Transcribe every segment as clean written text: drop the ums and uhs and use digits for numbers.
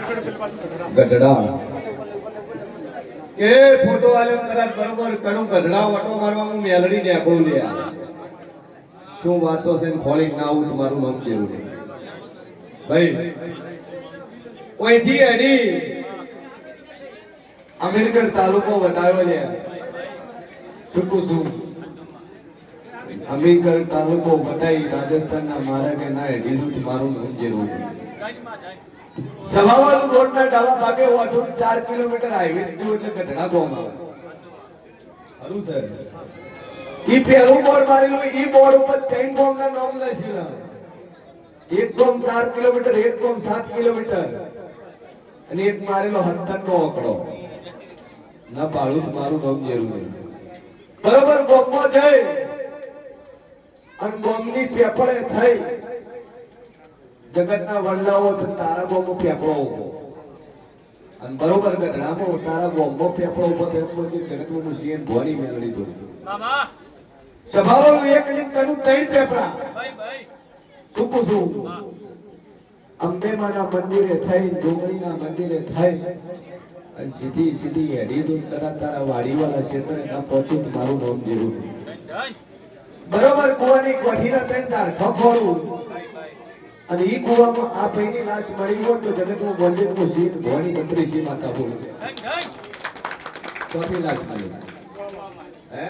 ગઢડા કે ફોટો આલ્યો કદાચ બરોબર કણું ગઢડા ઓટો મારવા હું મેલડી ને આખું લે શું વાતો છે ને ખોલી ના આવું તમારું નામ કેવું ભાઈ ઓયથી એની અમીરગઢ તાલુકો વટાયો લે ચૂકું છું અમીરગઢ તાલુકો વટાઈ રાજસ્થાનના મારા કે ના એડીનું મારું નામ જેવું છે સવાવાળું રોડના ડાબા ભાગે ઓઠું 4 કિલોમીટર હાઈવે થયું એટલે ગઢડા ગામ આવે હરું સર ઈ પેલું બોર્ડ મારેલું ઈ બોર્ડ ઉપર 3 ગામના નામ લખેલા એક ગામ 4 કિલોમીટર એક ગામ 7 કિલોમીટર અને એક મારેલો 17 નો આંકડો ના પાડું તમારું નામ જેવું નહીં બરોબર ગામમાં જઈ અને ગામની પેપરે થઈ જગતના વલ્લાઓ તારા ગોમો પેપરો ઉભો અને બરોબર ગઢડામાં તારા ગોમો પેપરો ઉભો તેમ પછી જગતનું સીએન ભોની મેળવી દો મામા સભાવાળું એક લીક કનું 3 પેપરા ભાઈ ચૂકું છું અંબે માના મંદિરે થઈ ડુંગળીના મંદિરે થઈ અને સીધી હેડી દો તારા વાડીવાળા ક્ષેત્રે ના પહોંચ્યું મારું નામ જેવું બરોબર કુવાની કોઠીના 3 તાર ખખોડું અને ઈ કુવામાં આ ભાઈની લાશ મળી ગયો તો જગતનું મંદિરનું સીત ભવાની મંત્રીજી માતા બોલ ચોથી લાશ મળી હે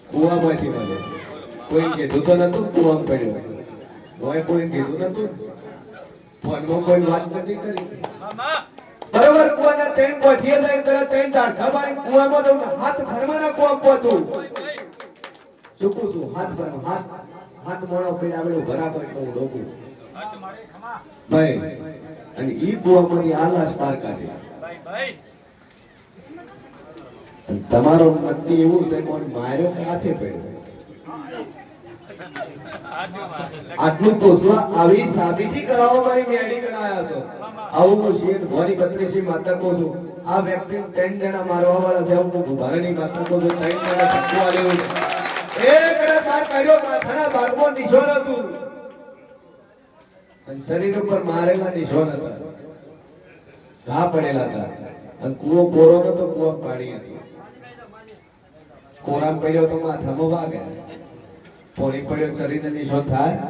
કુવામાંથી મળે કોઈ કીધું તો નતું કુવામાં પડ્યો કોઈ કોઈ કીધું નતું ફોનમાં કોઈ વાત નથી કરી બરોબર કુવાના 3 કોઠીએ લઈને તરત 3 ઝાડખા મારી કુવામાં દઉં હાથ ભરવાના કુવા પહોંચું ચૂકું છું હાથ મોણો કરી આવેલું બરાબર તો હું ડોકું ભાઈ અને ઈ કુવામાંથી આ લાશ પાર કાઢી તમારો નક્કી એવું છે કોણ માર્યો કે હાથે પડ્યો આટલું પૂછવા આવી સાબિતી કરાવવા મારી મેડી કરાયા છો આવું હું શેર ભોની 32 માતા કહું છું આ વ્યક્તિને 3 જણા મારવા વાળા છે હું ભૂભારની માતા કહું છું 3 જણા ચક્કુ આલ્યું એક તાર કાઢ્યો માથાના ભાગમાં નિશાન હતું અને શરીર ઉપર મારેલા નિશાન હતા ઘા પડેલા હતા અને કૂવો કોરો નતો કૂવો પાણી હતી કોરામ પડ્યો તો માથામાં વાગે પોણી પડ્યો શરીરને નિશાન થાય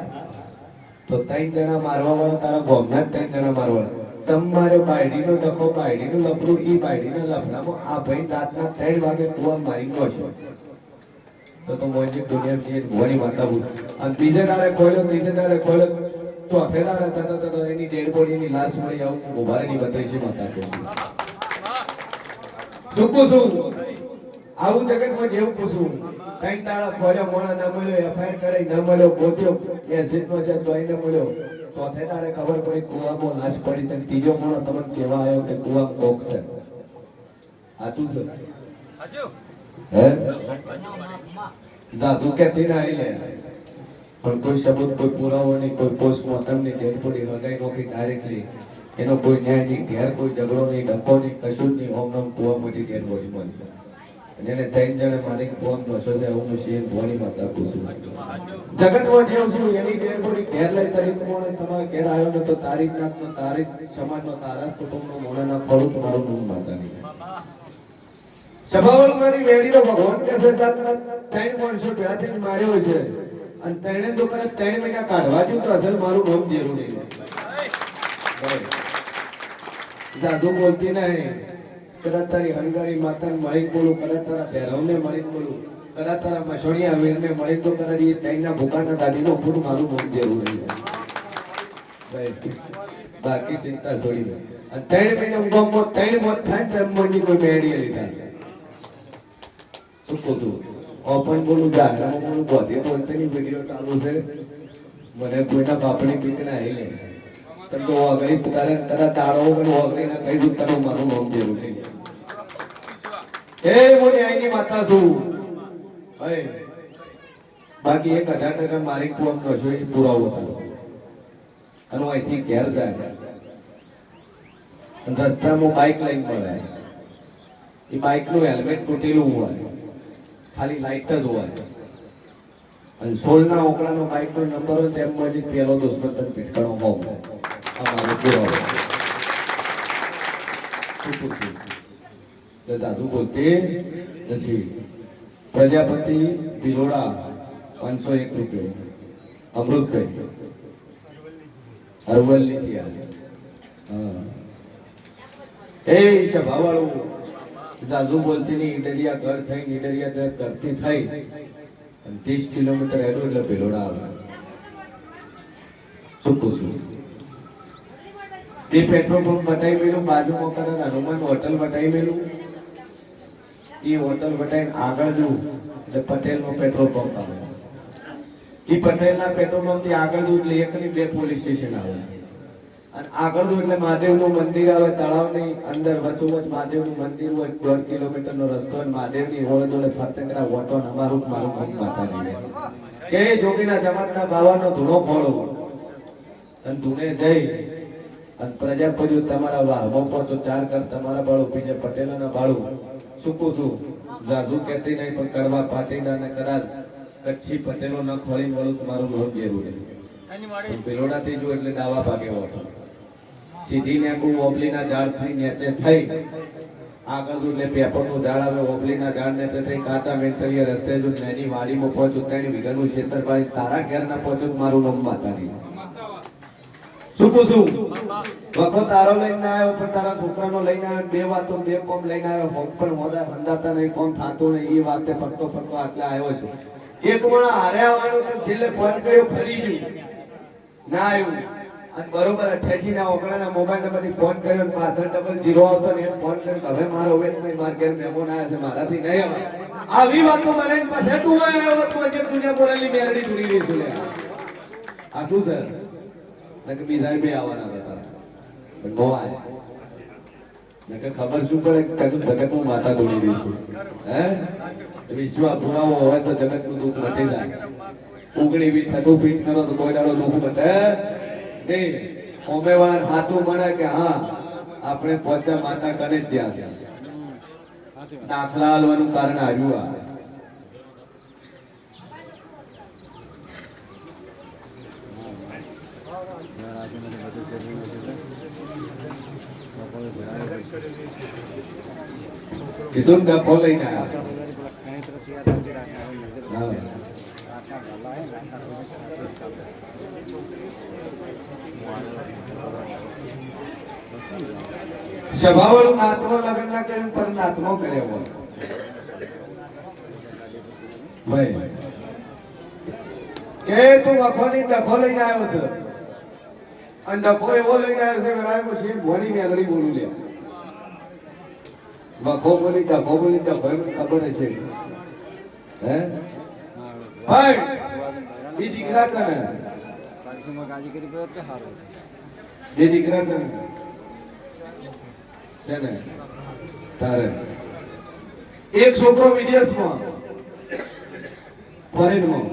તો 3 જણા મારવા વાળા તારા ગોમના 3 જણા મારવા તમારે બાયડીનો ડખો બાયડીનું લફડું ઈ બાયડીના લફડામાં આ ભાઈ રાતના 3 વાગે કૂવા મારી ગયો તો મોજી દુનિયા થી ઘોડી માતા બોલ અને બીજે દાડે ખોલ્યો ત્રીજે દાડે ખોલ્યો ચોથે દાડે તત એની ડેડ બોડી ની લાશ મળી આવું ઉભારેની 32 માતા કે ચૂકું છું આવું જગતમાં જેવું પૂછું કઈ તાળા ખોલ્યો મોણા ન મળ્યો એફઆઈઆર કરાઈ ન મળ્યો ગોત્યો એ સીટનો છે તોય ન મળ્યો ચોથે દાડે ખબર પડી કુવામાં લાશ પડી છે ત્રીજો મોણો તમને કહેવા આવ્યો કે કુવામાં કોક છે આતું છે હાજો હે જાદુ કેતી ના આઈ લે પણ કોઈ સબૂત કોઈ પુરાવો નહીં કોઈ પોસ્ટમોર્ટમ ની ડેડ બોડી રગાઈ નોખી ડાયરેક્ટલી એનો કોઈ ન્યાય નહીં ઘેર કોઈ ઝઘડો નહીં ડખો નહીં કશું નહીં ઓમ નામ કુવામાંથી ડેડ બોડી મળી અને એને 3 જણે મારી ફોન નોશો છે હું શેર ભોની માતા પૂછું જગતમાં જેવું છું એની ડેડ બોડી ઘેર લઈ તારીખ મોણે તમારે ઘેર આવ્યો ને તો તારીખ નાખનો તારીખ સમાજનો તારા કુટુંબનો મોણાના ફળું તમારું નામ માતા નહીં સભાવલ મારી વેડીનો ભગવાન કે છે ત્રણ માણસો ભેળાથી માર્યો છે અને ત્રણે દુકાને 3 મહિના કાઢવા જો તો અસલ મારું નામ જરૂરી જાદુ બોલતી નહીં કદાચ તારી હંગારી માતાને મળી બોલું કદાચ તારા ભેરવને મળી બોલું કદાચ તારા મસોણિયા વીરને મળી તો કદાચ એ ત્રણના ભૂકાના દાદીનો પૂરું મારું નામ જરૂરી છે બાકી ચિંતા છોડી દે અને 3 મહિના ગામમાં 3 મોત થાય તેમ મોની કોઈ મેળી લીધા ઓપન બોલું જાગરામાં બોલું બધે બોલતાની વિડીયો ચાલુ છે મને કોઈના બાપની પીક ના આવી લે તમ તો આગળ તારે તારા તારો મને આગળ ના કહી દઉં તારું મારું નામ જેવું છે એ મોની આઈની માતા છું ભાઈ બાકી 1000% મારી કોમ નો જોઈ પુરાવો હતો અને અહીંથી ઘેર જાય રસ્તામાં બાઇક લઈને મળે એ બાઇક નું હેલ્મેટ તૂટેલું હોય ખાલી લાઈટ જ હોય અને 16 ના ઓકળાનો બાઇક નો નંબર હોય તેમ પછી પેલો દુશ્મન તને પીટકાનો મોકો અમારો પુરાવો પૂછ્યું તો દાદુ બોલતે નથી. પ્રજાપતિ ભિલોડા 501 રૂપિયા. અમૃતભાઈ અરવલ્લી થી આવે. હા એ સભાવાળું દાદુ બોલતી ની ઈડરિયા ઘર થઈ ઈડરિયા કરતી થઈ 30 કિલોમીટર હેડું એટલે ભિલોડા આવે. શું પૂછું તે પેટ્રોલ પંપ બતાવી મેલું બાજુમાં કરે હનુમાન હોટલ બતાવી મેલું. એ હોટલ બતાવીને આગળ જવું એટલે પટેલ નો પેટ્રોલ પંપ આવે. એ પટેલ ના પેટ્રોલ પંપ થી આગળ જવું એટલે 1 ની 2 પોલીસ સ્ટેશન આવે. અને આગળ જવું એટલે મહાદેવ નું મંદિર આવે. તળાવ ની અંદર વચ્ચોવચ મહાદેવ નું મંદિર હોય. 1.5 કિલોમીટર નો રસ્તો અને મહાદેવ ની હોળદોળે ફરતકડા વોટો અમારું મારું નામ માતા નહીં કે જોગીના જમાતના બાવાનો ધૂણો ફોડો અને ધૂણે જઈ અને પ્રજાપતિ તમારા વાહમાં પહોંચો 4 કર તમારા બાળુ બીજે પટેલોના બાળુ ચૂકું છું. જાદુ કહેતી નહીં પણ કરવા પાટીના ને કદાચ કચ્છી પટેલો ન ખોલી વળું તમારું લોન જેવું છે. પેલોડાથી જો એટલે દાવા ભાગે હોતો સીધી ને ઓબલીના ઝાડ થઈ નેચે થઈ આગળ એટલે પેપરનું ઝાડ આવે. ઓબલીના ઝાડ નેચે થઈ કાચા મેંતરીએ રસ્તે જો એની વાડીમાં પહોંચું 3 વીઘાનું ક્ષેત્ર પાડી તારા ઘેર ના પહોંચું મારું નામ માતા નહીં. શું પૂછું વખો તારો લઈને આવ્યો પણ તારા છોકરાનો લઈને આવ્યો. 2 વાતો 2 કોમ લઈને આવ્યો. હોમ પણ મોડા હંદાતા નહીં કોમ થતું નહીં. એ વાતે ફરતો ફરતો આટલા આવ્યો છે. એક વણા હારે આવવાનું તો છેલ્લે ફોન કર્યો ફરી ગયું ના આવ્યું. અને બરોબર 88 ના ઓગળાના મોબાઈલ નંબરથી ફોન કર્યો ને 6500 આવતો ને એમ ફોન કર્યો હવે મારો વેટમાં માર ઘેર મહેમાન આવ્યા છે મારાથી નહીં આવે. આવી વાતો મને પછી તું આવ્યો તો જે દુનિયા બોલેલી મેરડી તૂડી રહી છે. આ શું છે નકે બીજા બે આવવાના હતા પણ નો આયા. નકે ખબર શું પડે કે જગતનું માતા તૂડી રહી છે. હે વિશ્વા પુરાવો હોય તો જગતનું દુઃખ મટી જાય. ઉગણી બી થતું પીઠ કરો તો કોઈ દાડો દુઃખ મટે નહીં. ઓમેવાળા હાથું મળે કે હા આપણે પોતા માતા કરે ત્યાં ત્યાં દાખલા હાલવાનું કારણ આવ્યું. આ કીધું ડફો લઈને આવ્યા. સભાવાળું નાતનો લગ્ન ના કર્યું પણ નાતનો કર્યો ભાઈ કે તું વખોની ડખો લઈને આવ્યો છે અને ડખો એવો લઈને આવ્યો છે વેરાય પછી ભોની મેલડી બોલું લે. વખો બોલી ડખો બોલી ડખો ખબર છે. હે ભાઈ એ દીકરા તને જે દીકરા તને છે ને તારે એક છોકરો વિદેશમાં ફોરેનમાં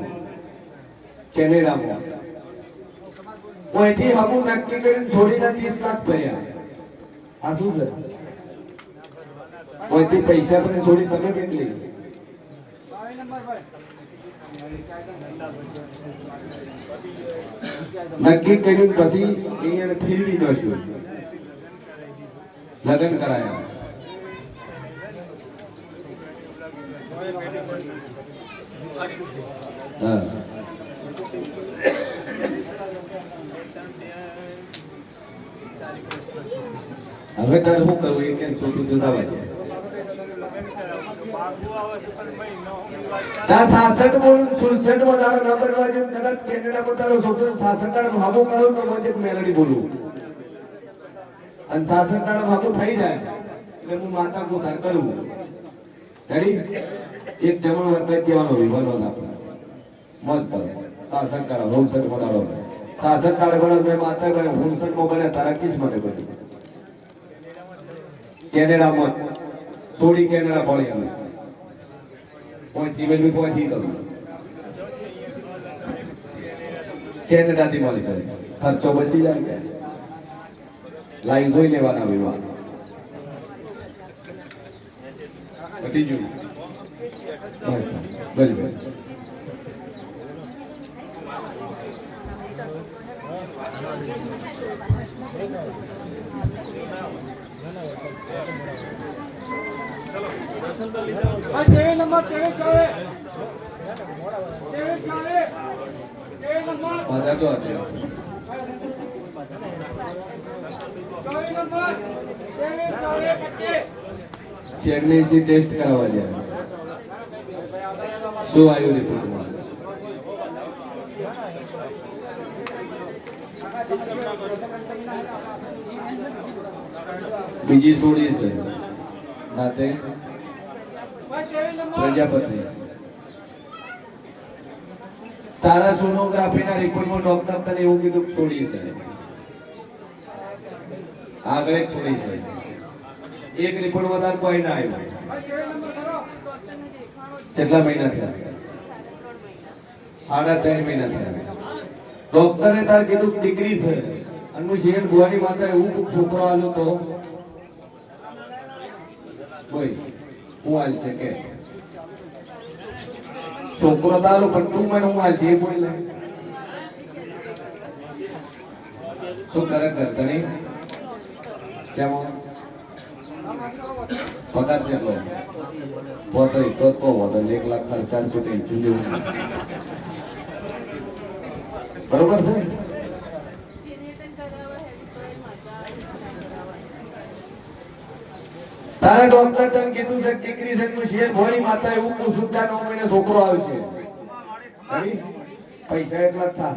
કેનેડામાં કોઈથી હમું નક્કી કરીને છોડીને 30 લાખ ભર્યા. આ શું છે કોઈથી પૈસા પણ છોડી તમે કેટલી નક્કી કરીને પછી અહીંયા ફેરવી દો છો લગ્ન કરાયા. હવે તારે શું કરવું એ કેમ છોટું જુદા વાગે 66 બોલ 67 માં તારો નંબર વાગે કદાચ કેનેડામાં તારો છોકરો 66 ભાગો કરો તો મને મેલડી બોલું અને 66 ભાગો થઈ જાય એટલે હું માતા ગોતાર કરું. રેડી એક જમણ વર્ત કહેવાનો વિવાદો આપણે મત કરો 66 હોમસેટ બનાવો 66 બનાવ મેં માતા બને હોમસેટ માં બને તારા કિસ માટે બની કેનેડામાં થોડી કેનેડા પડી આવે કોઈ જીવન બી પહોંચી કરું કેનેડાથી મળી જાય ખર્ચો બચી જાય. લાઈન જોઈ લેવાના વિવાહ પતી ગયું. બરાબર પ્રેગ્નન્સી ટેસ્ટ કરાવવા જાય શું આવ્યું રિપોર્ટમાં? બીજી થોડી છે નાતે પ્રજાપતિ. તારા સોનોગ્રાફી ના રિપોર્ટમાં ડોક્ટર તને એવું કીધું થોડી છે, આગળ એક થોડી છે. એક રિપોર્ટ વધારે કોઈ ના આવ્યું. કેટલા મહિના થયા? 3.5 મહિના થયા. ડોક્ટરે તાર કીધું દીકરી છે અને હું શેર ભુવાની માતા એવું છોકરો આવ્યો તો બોય હું હાલ છે કે છોકરો તારો પણ તું મને હું હાલ જે બોલ લે શું કરે કરતા નહીં કેમ પગાર કેટલો પોતે તો કહો 1 લાખ ખર્ચા તો ટેન્શન જેવું બરોબર છે. તારે ડોક્ટર તને કીધું છે દીકરી છે તું શેર ભોળી માતા એવું પૂછું 9 મહિને છોકરો આવશે. પૈસા એટલા થા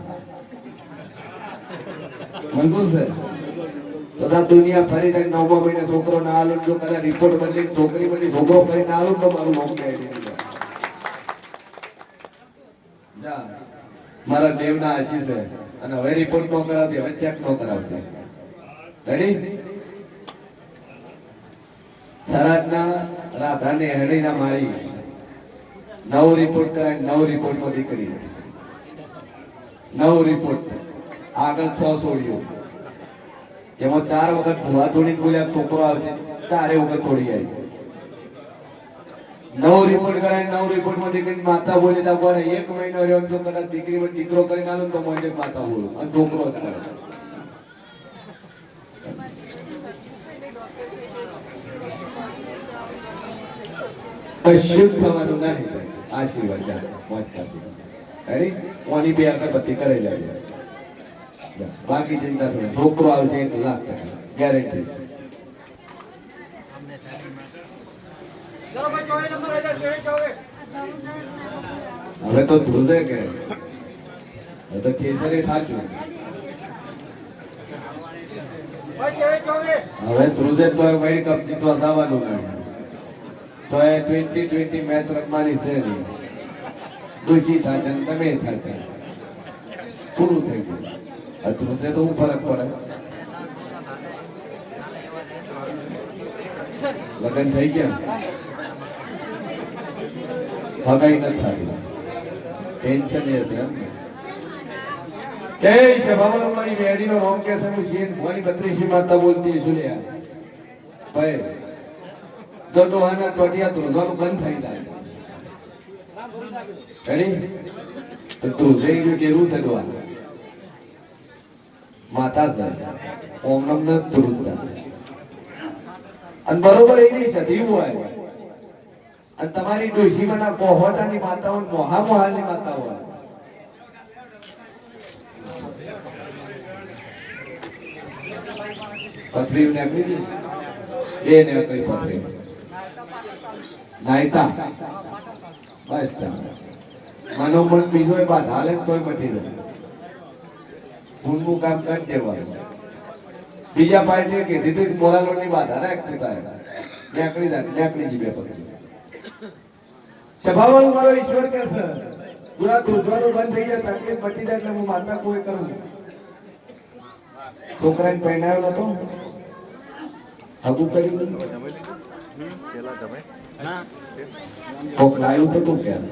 મંજૂર છે તો દુનિયા ફરી જાય 9મા મહિને છોકરો ના આલો જો કદાચ રિપોર્ટ બદલી છોકરી બની છોકરો ફરી ના આલો તો મારું નામ કહે જા મારા દેવના આશીષ છે અને હવે રિપોર્ટ નો કરાવતી હવે ચેક નો કરાવતી. રેડી? થરાદના રાધાને હરણીના મારી 9 રિપોર્ટ કરાય 9 રિપોર્ટમાં દીકરી 9 રિપોર્ટ આગળ 6 છોડીઓ એમાં 4 વખત ભુવા થોડી બોલ્યા છોકરો આવશે 4 વખત છોડી આવી. 9 રિપોર્ટ કરાય 9 રિપોર્ટમાં દીકરી માતા બોલી તા કોને 1 મહિનો રહ્યો તો કદાચ દીકરીમાં દીકરો કરીને આલો તો મોજે માતા બોલું અને છોકરો જ કરે. કશું થવાનું નહીં. આશીર્વાદ ઓની 2 અગરબત્તી કરે જાય બાકી ચિંતા થશે. છોકરો આવશે 1 લાખ ગેરંટી. હવે તો ધ્રુજે કે હવે તો કેસરે સાચું હવે ધ્રુજે તો વર્લ્ડ કપ જીતવા થવાનું નહીં તો એ 2020 મેચ રમવાની છે નહીં. દુઃખી થાય તમે થાય પૂરું થઈ ગયું. ધ્રુજે તો હું ફરક પડે? લગ્ન થઈ ગયા હગાઈ નથી થતી ટેન્શન એ છે. જય સભાવલમાની મેડીનો નામ કે છે હું જીન ભવાની 32 માતા બોલતી છું લે ભાઈ તો ડોહાના ટોટિયા ધ્રુજવાનું બંધ થઈ જાય. રેડી? તો ધ્રુજે કેવું છે ડોહા માતા છે ઓમ નમ ધ્રુજતા અને બરોબર એની સધી હોય અને તમારી ડોશીમાંના કોહોટાની માતાઓ મોહા મોહાલની માતા હોય પથરી ને એ ને કઈ પથરી નાયતા બસ મનોમન બીજો એ બાદ હાલે તોય મટી જાય. ભૂલનું કામ કરી દેવાનું. બીજા પાર્ટીએ કીધી હતી મોરાલોની બાધા રાખતી થાય નેકળી જી બે પકડી સભાવાનું મારો ઈશ્વર કે છે પૂરા ધ્રુજવાનું બંધ થઈ જાય તકલીફ મટી જાય એટલે હું માતા કોઈ કરું. છોકરાને પહેણાવ્યો નતો હગું કર્યું કોક લાવ્યું તો તું ક્યાં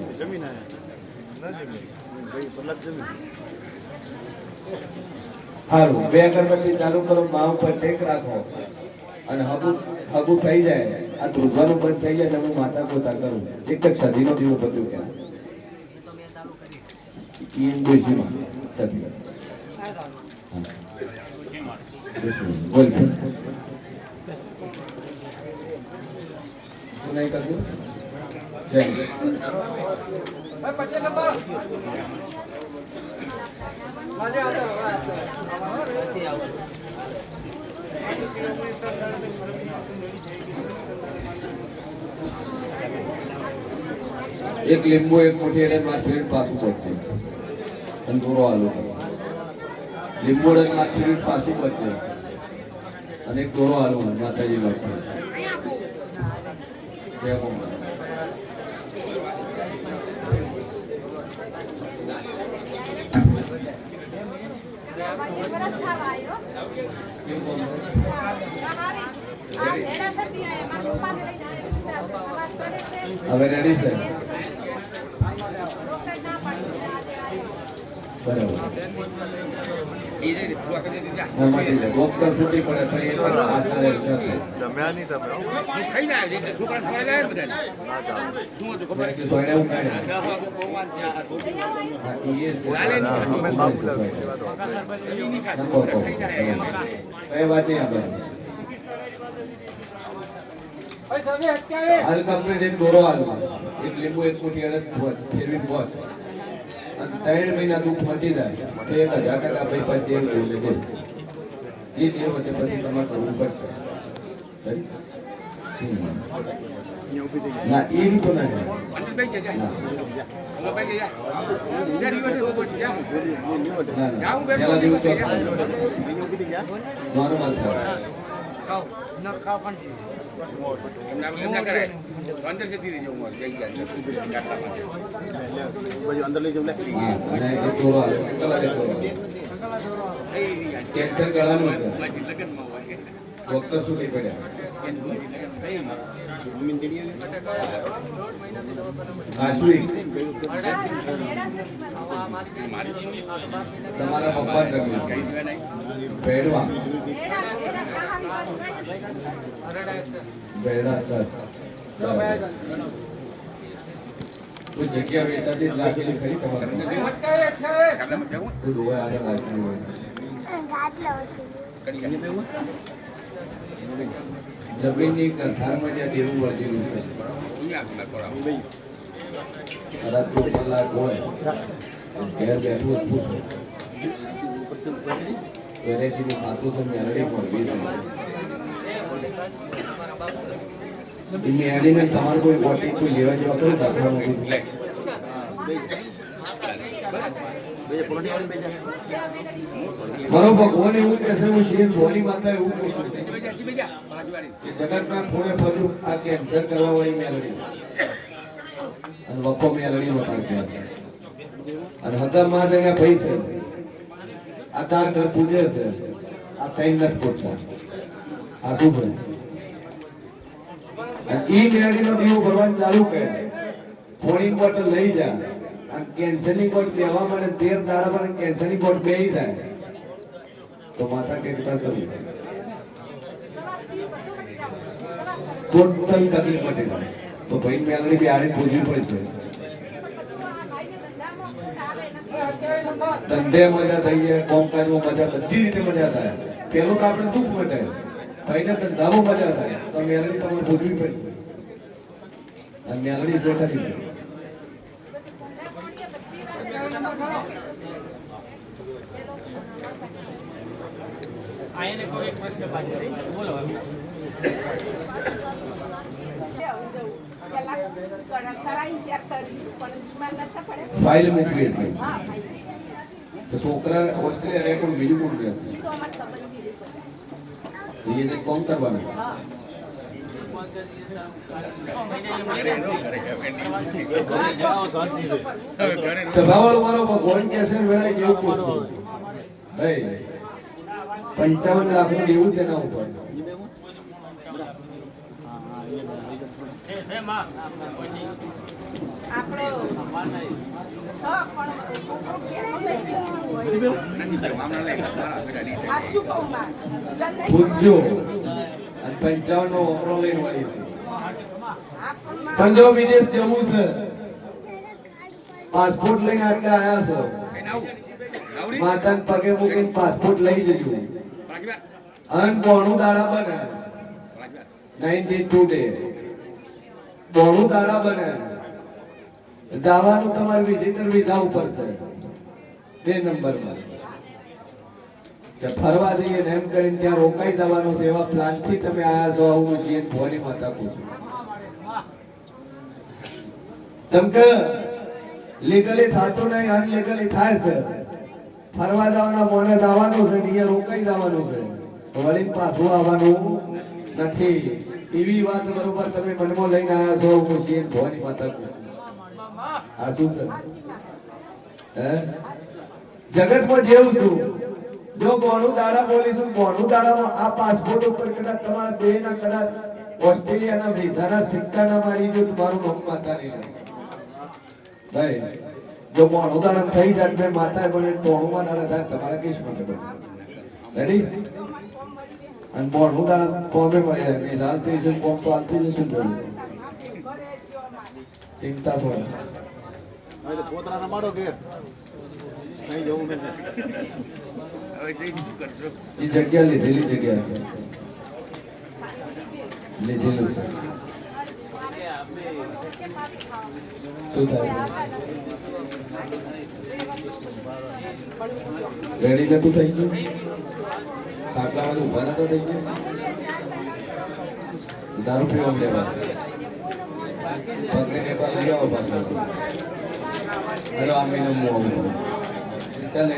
સારું 2 અગરબત્તી ચાલુ કરો મા ઉપર ટેક રાખો અને હગું થઈ જાય આ ધ્રુજવાનું બંધ થઈ જાય એટલે હું માતા પોતા કરું. એક જ સદીનો દીવો બધું ક્યાં બોલ નહીં કરતું જય એક લીંબુ એક મોટી એને માથે પાછું પડશે અને થોડો આલુ લીંબુ માથે પાછું પડશે અને એક થોડો આલુ માતાજી માટે જય ભગવાન હવે રેડી છે લીંબુ એક મોટી અડદ ફેરવી પહોંચ અને 3 મહિના દુઃખ મટી જાય તો 1000% ભાઈ પાસે એવું જોઈ લેજો જે દેવ હશે પછી તમારે કરવું પડશે ના એ રીતો ના નોર્મલ અંદર જતી રહી જવું અંદર લઈ જવું કેન્સર ગળાનું ડોક્ટર સુધી પડ્યા તમારા પપ્પા ભેડવા કોઈ જગ્યા વેચાતી રાખેલી ખરી તમારે જમીનની કંઠારમાં જ્યાં દેવું વધેલું છે કદાચ કલાક હોય ઘેર બેઠું પૂછો ઘરેથી ખાતું તો મેળવી મળવી છે મેળવીને તમારે કોઈ બોટી કોઈ લેવા જેવા કરો દાખલા મૂકી મારો ભગવાન એવું કહેશે હું શિવ ભોળી માતા એવું કહું છું કે જગતના ખૂણે ફર્યું આ કેન્સર કરવા વાળી મેળવી અને વખો મેળવી વટાડતી અને હતા માં જગ્યા ભાઈ છે આ તાર ઘર પૂજે છે આ કઈ નથી પૂછતા આટલું ભાઈ ઈ મેળવીનો દીવો ભરવાનું ચાલુ કરે થોડી બોટલ લઈ જા અને કેન્સરની કોટ લેવા માટે 13 દાડા પર કેન્સરની કોટ બેહી જાય તો માતા કેટલા કરી ટોટલ તકલીફ મટી જાય તો ભાઈ મેળવી બિહારે પૂજવી પડશે ધંધે મજા થઈ જાય કોમકાજમાં મજા બધી રીતે મજા થાય પેલું તો આપણે દુઃખ મટે ભાઈને ધંધામાં મજા થાય તો મેળવી તમારે પૂજવી પડશે અને મેળવી જોતા થઈ જાય આયને કોઈ એક પ્રશ્ન પાછળ બોલો ફાઇલ મૂકવી તો છોકરા ઓસ્ટ્રેલિયા રહે પણ બીજું કોણ રહે એ કોમ કરવાનું સભાવાળો મારો ભગવાન કે છે વેળા કેવું પૂછું 55 લાખ નું દેવું છે ના ઉપર પૂછજો અને 55 નો ઓપરો લઈને વાળી પણ જો વિદેશ જવું છે પાસપોર્ટ લઈને આટલા આયા છો માતાને પગે મૂકીને પાસપોર્ટ લઈ જજો અન બોણું દાડા બને 92 ડે બોણું દાડા બને જવાનું તમારે વિઝિટર વિઝા ઉપર છે 2 નંબરમાં કે ફરવા જઈએ ને એમ કરીને ત્યાં રોકાઈ જવાનું છે એવા પ્લાનથી તમે આયા છો આવું જીએન ભવાની માતા પૂછું ચમકે લીગલી થતું નહીં અનલીગલી થાય છે ફરવા જવાના મોને જવાનું છે અહીંયા રોકાઈ જવાનું છે વળીને પાછું આવવાનું નથી એવી વાત બરોબર તમે મનમાં લઈને આવ્યા છો હું જીએન ભવાની માતા પૂછું આ શું છે હે જગતમાં જેવું છું જો બોનું દાડા બોલીશું બોનું દાડામાં આ પાસપોર્ટ ઉપર કદાચ તમારા બેના કદાચ ઓસ્ટ્રેલિયાના વિઝાના સિક્કા ના મારી જો તમારું નામ માતા નહીં ભાઈ જો બોનું દાડા થઈ જાય મેં માતા બોલે બોનુમાં દાડા થાય તમારા કેસ માટે બને રેડી અને બોનું દાડા કોમે મળે વિઝા થઈ છે કોમ તો આલતી જશે ચિંતા થોડા હવે પોતરાના માડો કે નહીં જવું મેં એ જગ્યા લીધેલી જગ્યા લીધેલું શું થાય રેડી નતું થઈ ગયું ખાટલામાં ઉભા નતો થઈ ગયું દારૂ પીવા લેવા પકડીને પર લઈ આવો પાછો હેલો આમીનો મોહ ચાલ ને